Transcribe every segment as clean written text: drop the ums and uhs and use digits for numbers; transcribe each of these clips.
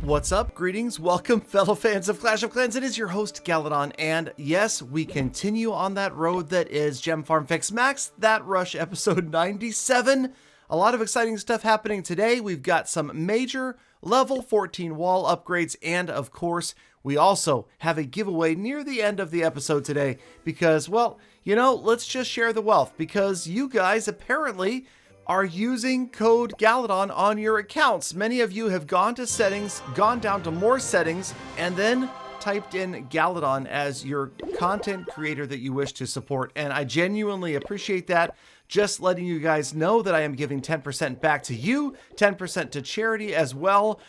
What's up? Greetings. Welcome, fellow fans of Clash of Clans. It is your host, Galadon, and yes, we continue on that road that is Gem Farm Fix Max, That Rush episode 97. A lot of exciting stuff happening today. We've got some major level 14 wall upgrades, and of course, we also have a giveaway near the end of the episode today because, well, you know, let's just share the wealth because you guys apparently are using code Galadon on your accounts. Many of you have gone to settings, gone down to more settings, and then typed in Galadon as your content creator that you wish to support. And I genuinely appreciate that. Just letting you guys know that I am giving 10% back to you, 10% to charity as well.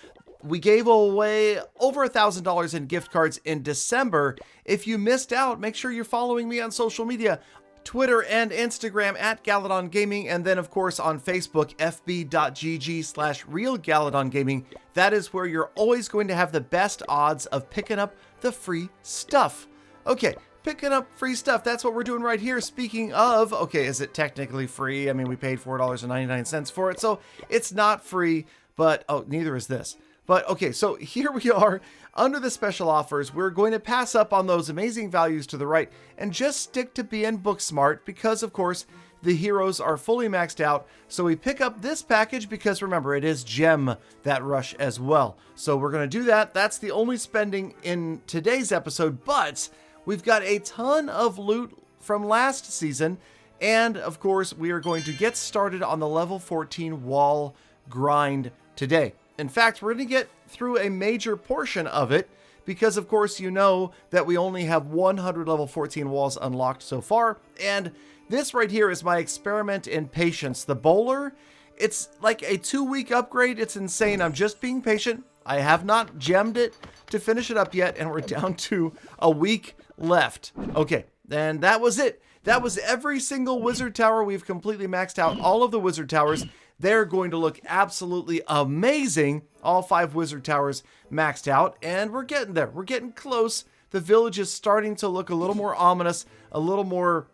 We gave away over $1,000 in gift cards in December. If you missed out, make sure you're following me on social media. Twitter and Instagram at Galadon Gaming, and then of course on Facebook, fb.gg/realgaladongaming. That is where you're always going to have the best odds of picking up the free stuff. Okay, picking up free stuff, that's what we're doing right here. Speaking of, okay, is it technically free? I mean, we paid $4.99 for it, so it's not free, but oh, neither is this. But okay, so here we are under the special offers. We're going to pass up on those amazing values to the right and just stick to being book smart because, of course, the heroes are fully maxed out. So we pick up this package because, remember, it is Gem That Rush as well. So we're going to do that. That's the only spending in today's episode, but we've got a ton of loot from last season. And, of course, we are going to get started on the level 14 wall grind today. In fact, we're going to get through a major portion of it because, of course, you know that we only have 100 level 14 walls unlocked so far. And this right here is my experiment in patience. The bowler, it's like a 2-week upgrade. It's insane. I'm just being patient. I have not gemmed it to finish it up yet, and we're down to a week left. Okay, and that was it. That was every single wizard tower. We've completely maxed out all of the wizard towers. They're going to look absolutely amazing. All 5 wizard towers maxed out, and we're getting there. We're getting close. The village is starting to look a little more ominous, a little more,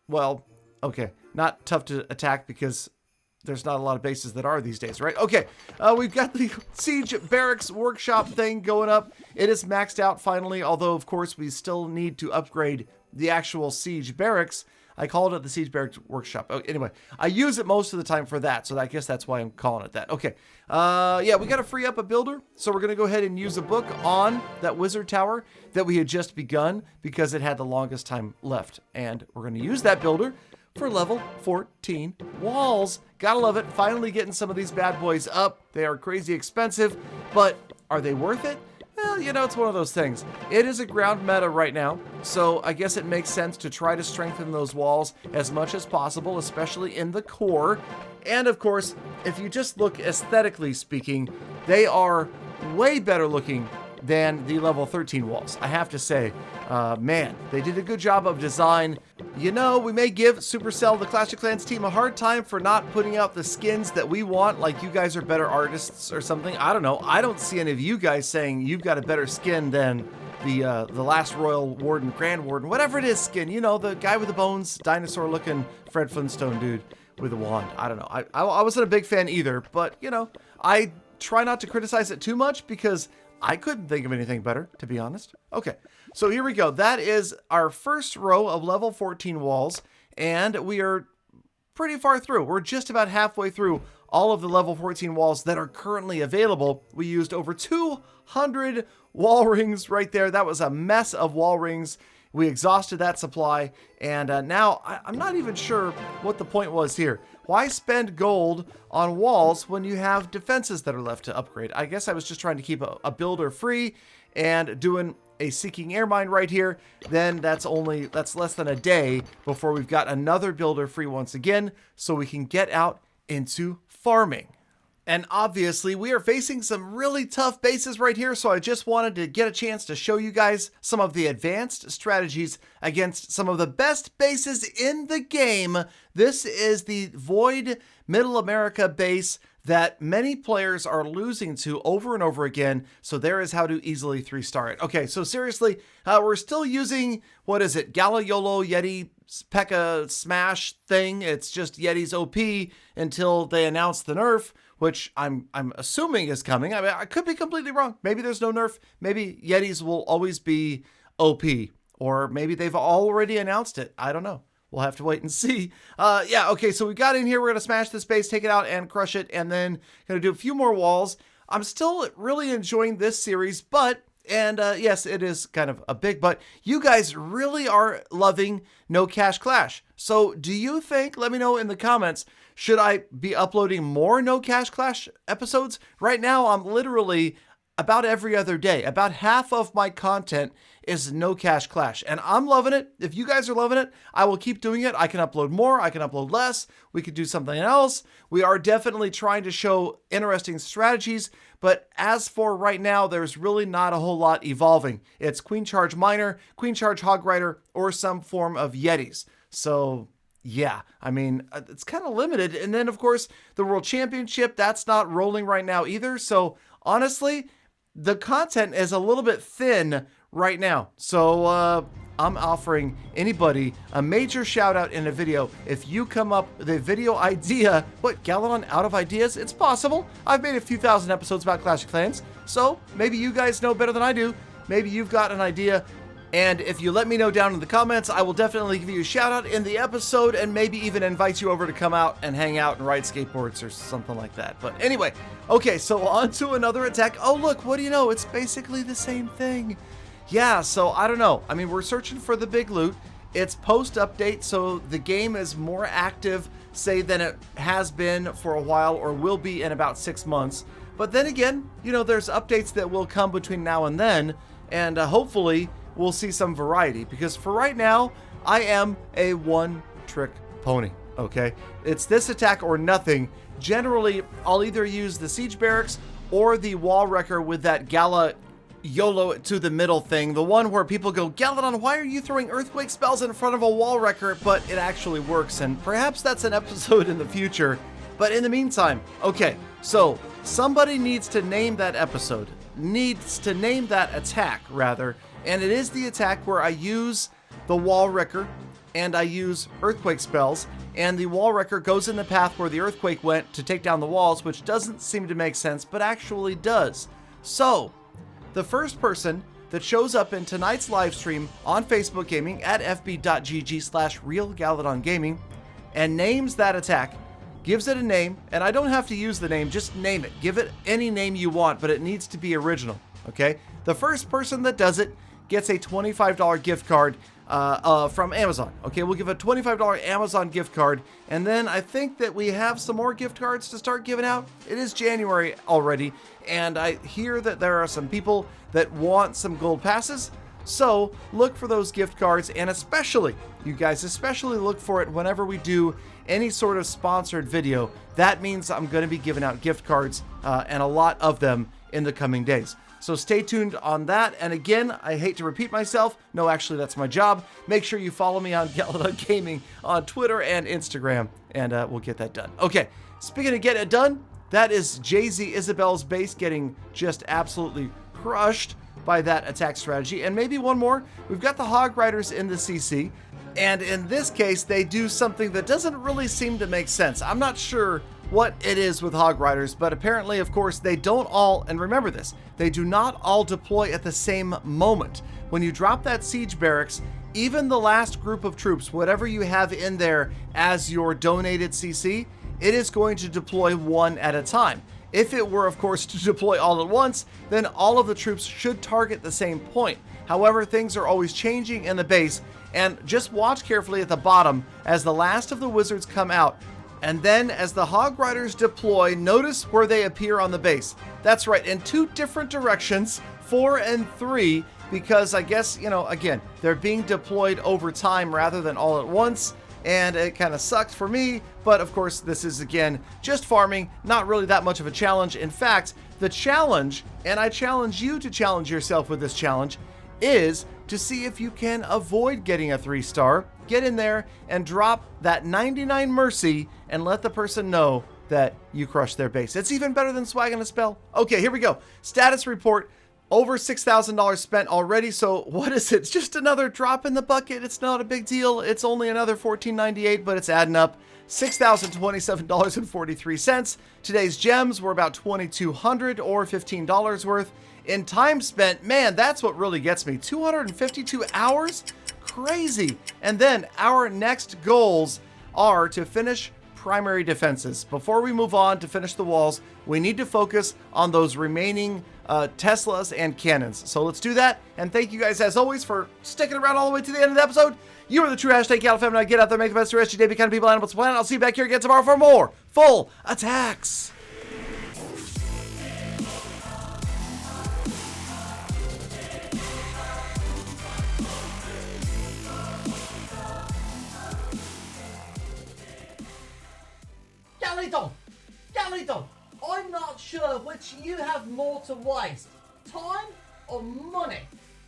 well, okay, not tough to attack because there's not a lot of bases that are these days, right? Okay, we've got the siege barracks workshop thing going up. It is maxed out finally, although, of course, we still need to upgrade the actual siege barracks. I called it the Siege Barracks Workshop. Oh, anyway, I use it most of the time for that, so I guess that's why I'm calling it that. Okay, yeah, we got to free up a builder, so we're going to go ahead and use a book on that wizard tower that we had just begun because it had the longest time left. And we're going to use that builder for level 14 walls. Gotta love it. Finally getting some of these bad boys up. They are crazy expensive, but are they worth it? Well, you know, it's one of those things. It is a ground meta right now, so I guess it makes sense to try to strengthen those walls as much as possible, especially in the core. And of course, if you just look aesthetically speaking, they are way better looking than the level 13 walls. I have to say, man, they did a good job of design. You know, we may give Supercell, the Clash of Clans team, a hard time for not putting out the skins that we want, like you guys are better artists or something. I don't know. I don't see any of you guys saying you've got a better skin than the last Royal Warden, Grand Warden, whatever it is skin. You know, the guy with the bones, dinosaur-looking Fred Flintstone dude with a wand. I don't know. I wasn't a big fan either, but, you know, I try not to criticize it too much because I couldn't think of anything better, to be honest. Okay, so here we go. That is our first row of level 14 walls, and we are pretty far through. We're just about halfway through all of the level 14 walls that are currently available. We used over 200 wall rings right there. That was a mess of wall rings. We exhausted that supply, and now I'm not even sure what the point was here. Why spend gold on walls when you have defenses that are left to upgrade? I guess I was just trying to keep a builder free and doing a seeking air mine right here. Then that's less than a day before we've got another builder free once again, so we can get out into farming. And obviously, we are facing some really tough bases right here, so I just wanted to get a chance to show you guys some of the advanced strategies against some of the best bases in the game. This is the Void Middle America base that many players are losing to over and over again, so there is how to easily 3-star it. Okay, so seriously, we're still using, what is it, Galayolo Yeti P.E.K.K.A smash thing. It's just Yeti's OP until they announce the nerf, which I'm assuming is coming. I mean, I could be completely wrong. Maybe there's no nerf. Maybe Yetis will always be OP, or maybe they've already announced it. I don't know. We'll have to wait and see. Yeah, okay, so we got in here. We're going to smash this base, take it out, and crush it, and then going to do a few more walls. I'm still really enjoying this series, but, and yes, it is kind of a big but, you guys really are loving No Cash Clash. So do you think, let me know in the comments, should I be uploading more No Cash Clash episodes? Right now, I'm literally about every other day. About half of my content is No Cash Clash, and I'm loving it. If you guys are loving it, I will keep doing it. I can upload more, I can upload less, we could do something else. We are definitely trying to show interesting strategies, but as for right now, there's really not a whole lot evolving. It's Queen Charge Miner, Queen Charge Hog Rider, or some form of Yetis. So yeah, I mean, it's kind of limited. And then of course, the World Championship, that's not rolling right now either. So honestly, the content is a little bit thin right now. So I'm offering anybody a major shout out in a video. If you come up with a video idea, what, Galadon out of ideas? It's possible. I've made a few thousand episodes about Clash of Clans, so maybe you guys know better than I do. Maybe you've got an idea. And if you let me know down in the comments, I will definitely give you a shout out in the episode and maybe even invite you over to come out and hang out and ride skateboards or something like that. But anyway, okay, so on to another attack. Oh, look, what do you know? It's basically the same thing. Yeah, so I don't know. I mean, we're searching for the big loot. It's post-update, so the game is more active, say, than it has been for a while or will be in about 6 months. But then again, you know, there's updates that will come between now and then, and hopefully we'll see some variety, because for right now, I am a one-trick pony, okay? It's this attack or nothing. Generally, I'll either use the Siege Barracks or the Wall Wrecker with that Gala YOLO to the middle thing, the one where people go, Galadon, why are you throwing earthquake spells in front of a Wall Wrecker? But it actually works, and perhaps that's an episode in the future. But in the meantime, okay, so somebody needs to name that episode, needs to name that attack, rather. And it is the attack where I use the Wall Wrecker and I use earthquake spells, and the Wall Wrecker goes in the path where the earthquake went to take down the walls, which doesn't seem to make sense, but actually does. So, the first person that shows up in tonight's live stream on Facebook Gaming at fb.gg/realgaladongaming and names that attack, gives it a name, and I don't have to use the name, just name it. Give it any name you want, but it needs to be original, okay? The first person that does it gets a $25 gift card from Amazon. Okay, we'll give a $25 Amazon gift card, and then I think that we have some more gift cards to start giving out. It is January already, and I hear that there are some people that want some gold passes, so look for those gift cards, and especially, you guys, especially look for it whenever we do any sort of sponsored video. That means I'm going to be giving out gift cards, and a lot of them in the coming days. So stay tuned on that. And again, I hate to repeat myself. No, actually, that's my job. Make sure you follow me on Galadon Gaming on Twitter and Instagram, and we'll get that done. Okay, speaking of get it done, that is Jay-Z Isabel's base getting just absolutely crushed by that attack strategy. And maybe one more. We've got the Hog Riders in the CC. And in this case, they do something that doesn't really seem to make sense. I'm not sure what it is with Hog Riders, but apparently, of course, they don't all, and remember this, they do not all deploy at the same moment. When you drop that Siege Barracks, even the last group of troops, whatever you have in there as your donated CC, it is going to deploy one at a time. If it were, of course, to deploy all at once, then all of the troops should target the same point. However, things are always changing in the base, and just watch carefully at the bottom as the last of the wizards come out. And then as the Hog Riders deploy, notice where they appear on the base. That's right, in two different directions, 4 and 3, because I guess, you know, again, they're being deployed over time rather than all at once, and it kind of sucks for me, but of course this is, again, just farming, not really that much of a challenge. In fact, the challenge, and I challenge you to challenge yourself with this challenge, is to see if you can avoid getting a 3-star. Get in there and drop that 99 Mercy and let the person know that you crushed their base. It's even better than swagging a spell. Okay, here we go. Status report. Over $6,000 spent already. So what is it? It's just another drop in the bucket. It's not a big deal. It's only another $14.98, but it's adding up. $6,027.43. Today's gems were about $2,200 or $15 worth. In time spent, man, that's what really gets me. 252 hours? Crazy. And then our next goals are to finish primary defenses. Before we move on to finish the walls, we need to focus on those remaining Teslas and cannons. So let's do that. And thank you guys, as always, for sticking around all the way to the end of the episode. You are the true hashtag Galadon. Now get out there, make the best of the rest of your day, be kind of people, animals, planet. I'll see you back here again tomorrow for more full attacks. Galadon, I'm not sure which you have more to waste, time or money.